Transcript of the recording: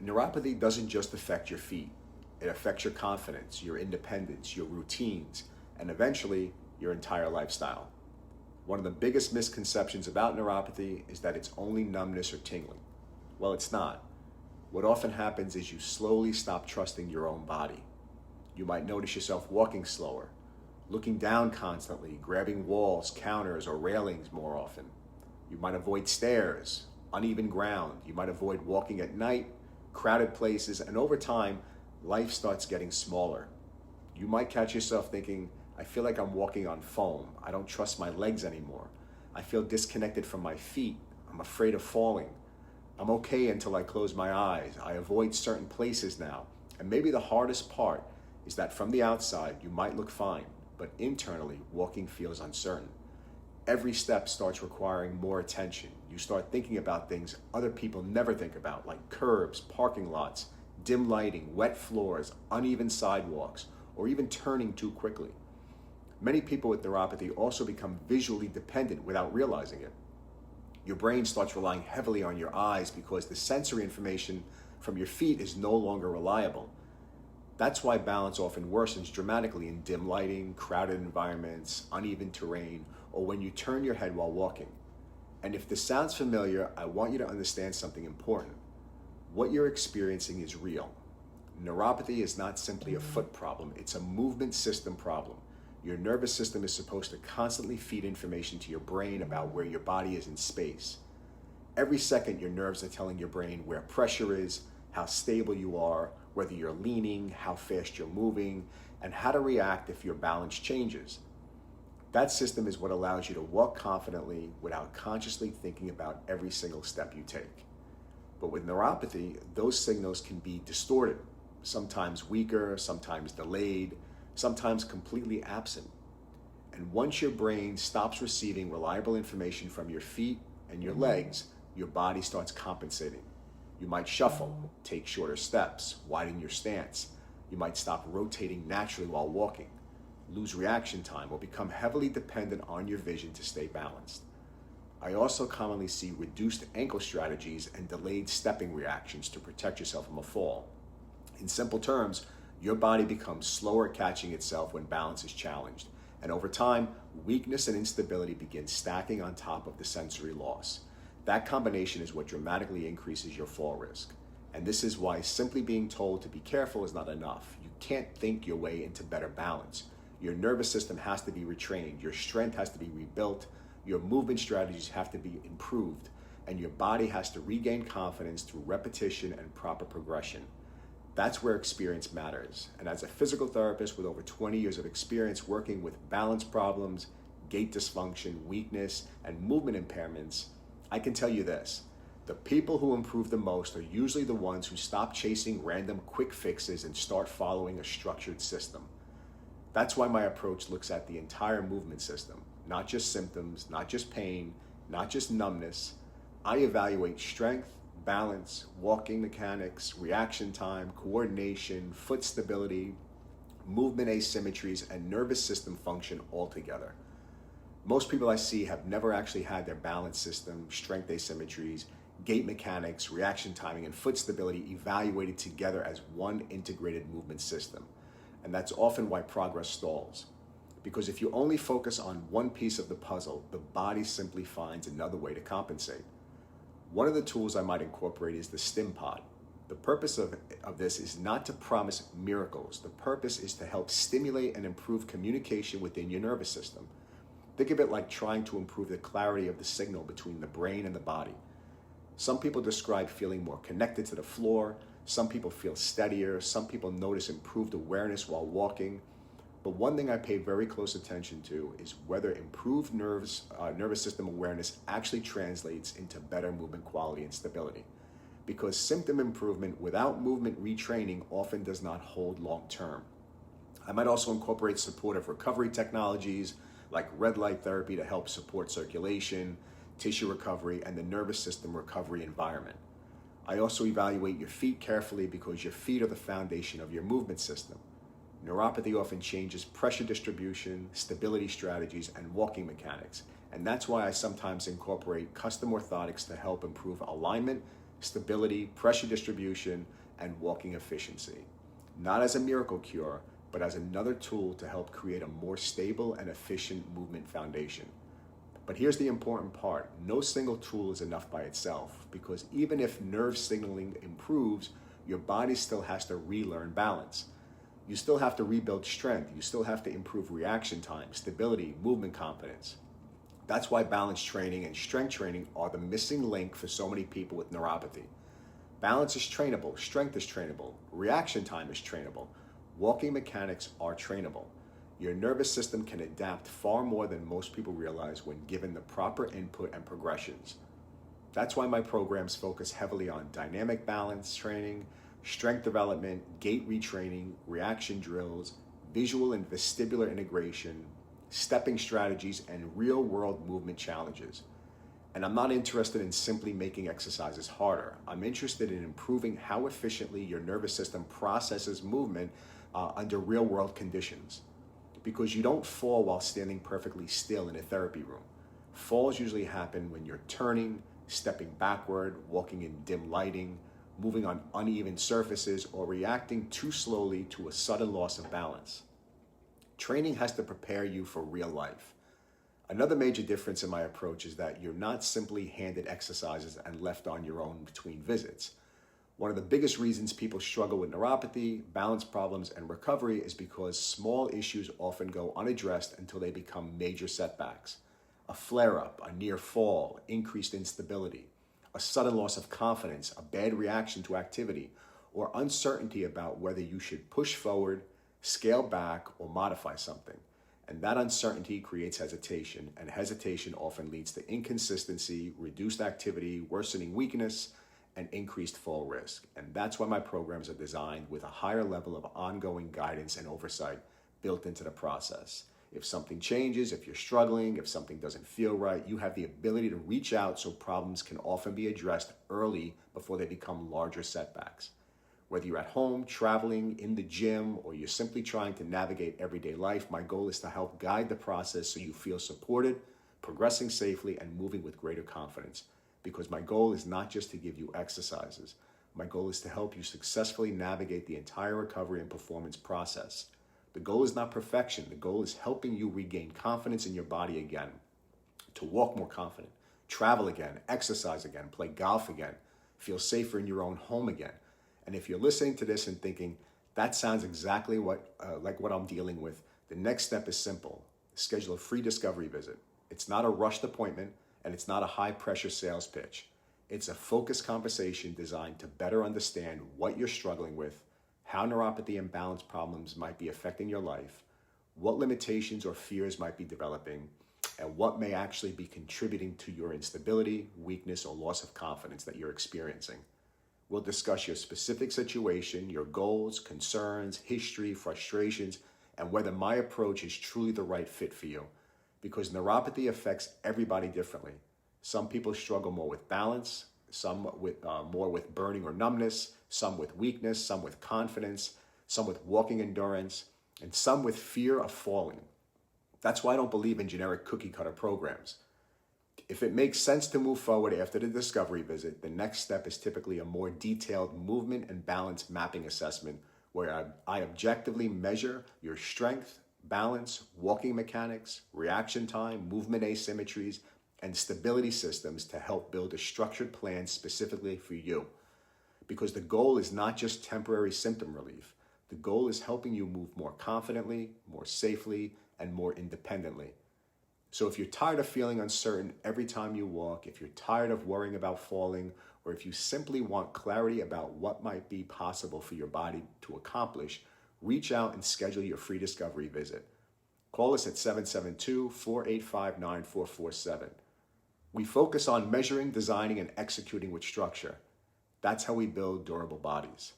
Neuropathy doesn't just affect your feet. It affects your confidence, your independence, your routines, and eventually your entire lifestyle. One of the biggest misconceptions about neuropathy is that it's only numbness or tingling. Well, it's not. What often happens is you slowly stop trusting your own body. You might notice yourself walking slower, looking down constantly, grabbing walls, counters, or railings more often. You might avoid stairs, uneven ground. You might avoid walking at night, crowded places, and over time, life starts getting smaller. You might catch yourself thinking, I feel like I'm walking on foam. I don't trust my legs anymore. I feel disconnected from my feet. I'm afraid of falling. I'm okay until I close my eyes. I avoid certain places now. And maybe the hardest part is that from the outside, you might look fine, but internally, walking feels uncertain. Every step starts requiring more attention. You start thinking about things other people never think about, like curbs, parking lots, dim lighting, wet floors, uneven sidewalks, or even turning too quickly. Many people with neuropathy also become visually dependent without realizing it. Your brain starts relying heavily on your eyes because the sensory information from your feet is no longer reliable. That's why balance often worsens dramatically in dim lighting, crowded environments, uneven terrain, or when you turn your head while walking. And if this sounds familiar, I want you to understand something important. What you're experiencing is real. Neuropathy is not simply a foot problem, it's a movement system problem. Your nervous system is supposed to constantly feed information to your brain about where your body is in space. Every second, your nerves are telling your brain where pressure is, how stable you are, whether you're leaning, how fast you're moving, and how to react if your balance changes. That system is what allows you to walk confidently without consciously thinking about every single step you take. But with neuropathy, those signals can be distorted, sometimes weaker, sometimes delayed, sometimes completely absent. And once your brain stops receiving reliable information from your feet and your legs, your body starts compensating. You might shuffle, take shorter steps, widen your stance. You might stop rotating naturally while walking, lose reaction time, or become heavily dependent on your vision to stay balanced. I also commonly see reduced ankle strategies and delayed stepping reactions to protect yourself from a fall. In simple terms, your body becomes slower at catching itself when balance is challenged. And over time, weakness and instability begin stacking on top of the sensory loss. That combination is what dramatically increases your fall risk. And this is why simply being told to be careful is not enough. You can't think your way into better balance. Your nervous system has to be retrained. Your strength has to be rebuilt. Your movement strategies have to be improved. And your body has to regain confidence through repetition and proper progression. That's where experience matters. And as a physical therapist with over 20 years of experience working with balance problems, gait dysfunction, weakness, and movement impairments, I can tell you this: the people who improve the most are usually the ones who stop chasing random quick fixes and start following a structured system. That's why my approach looks at the entire movement system, not just symptoms, not just pain, not just numbness. I evaluate strength, balance, walking mechanics, reaction time, coordination, foot stability, movement asymmetries, and nervous system function all together. Most people I see have never actually had their balance system, strength asymmetries, gait mechanics, reaction timing, and foot stability evaluated together as one integrated movement system. And that's often why progress stalls. Because if you only focus on one piece of the puzzle, the body simply finds another way to compensate. One of the tools I might incorporate is the stim pod. The purpose of this is not to promise miracles. The purpose is to help stimulate and improve communication within your nervous system. Think of it like trying to improve the clarity of the signal between the brain and the body. Some people describe feeling more connected to the floor. Some people feel steadier. Some people notice improved awareness while walking. But one thing I pay very close attention to is whether improved nervous system awareness actually translates into better movement quality and stability. Because symptom improvement without movement retraining often does not hold long term. I might also incorporate supportive recovery technologies like red light therapy to help support circulation, tissue recovery, and the nervous system recovery environment. I also evaluate your feet carefully because your feet are the foundation of your movement system. Neuropathy often changes pressure distribution, stability strategies, and walking mechanics. And that's why I sometimes incorporate custom orthotics to help improve alignment, stability, pressure distribution, and walking efficiency. Not as a miracle cure, but as another tool to help create a more stable and efficient movement foundation. But here's the important part. No single tool is enough by itself, because even if nerve signaling improves, your body still has to relearn balance. You still have to rebuild strength. You still have to improve reaction time, stability, movement confidence. That's why balance training and strength training are the missing link for so many people with neuropathy. Balance is trainable, strength is trainable, reaction time is trainable, walking mechanics are trainable. Your nervous system can adapt far more than most people realize when given the proper input and progressions. That's why my programs focus heavily on dynamic balance training, strength development, gait retraining, reaction drills, visual and vestibular integration, stepping strategies, and real-world movement challenges. And I'm not interested in simply making exercises harder. I'm interested in improving how efficiently your nervous system processes movement under real-world conditions. Because you don't fall while standing perfectly still in a therapy room. Falls usually happen when you're turning, stepping backward, walking in dim lighting, moving on uneven surfaces, or reacting too slowly to a sudden loss of balance. Training has to prepare you for real life. Another major difference in my approach is that you're not simply handed exercises and left on your own between visits. One of the biggest reasons people struggle with neuropathy, balance problems, and recovery is because small issues often go unaddressed until they become major setbacks. A flare-up, a near fall, increased instability, a sudden loss of confidence, a bad reaction to activity, or uncertainty about whether you should push forward, scale back, or modify something. And that uncertainty creates hesitation, and hesitation often leads to inconsistency, reduced activity, worsening weakness, and increased fall risk. And that's why my programs are designed with a higher level of ongoing guidance and oversight built into the process. If something changes, if you're struggling, if something doesn't feel right, you have the ability to reach out so problems can often be addressed early before they become larger setbacks. Whether you're at home, traveling, in the gym, or you're simply trying to navigate everyday life, my goal is to help guide the process so you feel supported, progressing safely, and moving with greater confidence. Because my goal is not just to give you exercises. My goal is to help you successfully navigate the entire recovery and performance process. The goal is not perfection. The goal is helping you regain confidence in your body again, to walk more confident, travel again, exercise again, play golf again, feel safer in your own home again. And if you're listening to this and thinking, that sounds exactly like what I'm dealing with, the next step is simple. Schedule a free discovery visit. It's not a rushed appointment, and it's not a high-pressure sales pitch. It's a focused conversation designed to better understand what you're struggling with, how neuropathy and balance problems might be affecting your life, what limitations or fears might be developing, and what may actually be contributing to your instability, weakness, or loss of confidence that you're experiencing. We'll discuss your specific situation, your goals, concerns, history, frustrations, and whether my approach is truly the right fit for you. Because neuropathy affects everybody differently. Some people struggle more with balance, some with more with burning or numbness, some with weakness, some with confidence, some with walking endurance, and some with fear of falling. That's why I don't believe in generic cookie cutter programs. If it makes sense to move forward after the discovery visit, the next step is typically a more detailed movement and balance mapping assessment where I objectively measure your strength, balance, walking mechanics, reaction time, movement asymmetries, and stability systems to help build a structured plan specifically for you. Because the goal is not just temporary symptom relief. The goal is helping you move more confidently, more safely, and more independently. So if you're tired of feeling uncertain every time you walk, if you're tired of worrying about falling, or if you simply want clarity about what might be possible for your body to accomplish, reach out and schedule your free discovery visit. Call us at 772-485-9447. We focus on measuring, designing, and executing with structure. That's how we build durable bodies.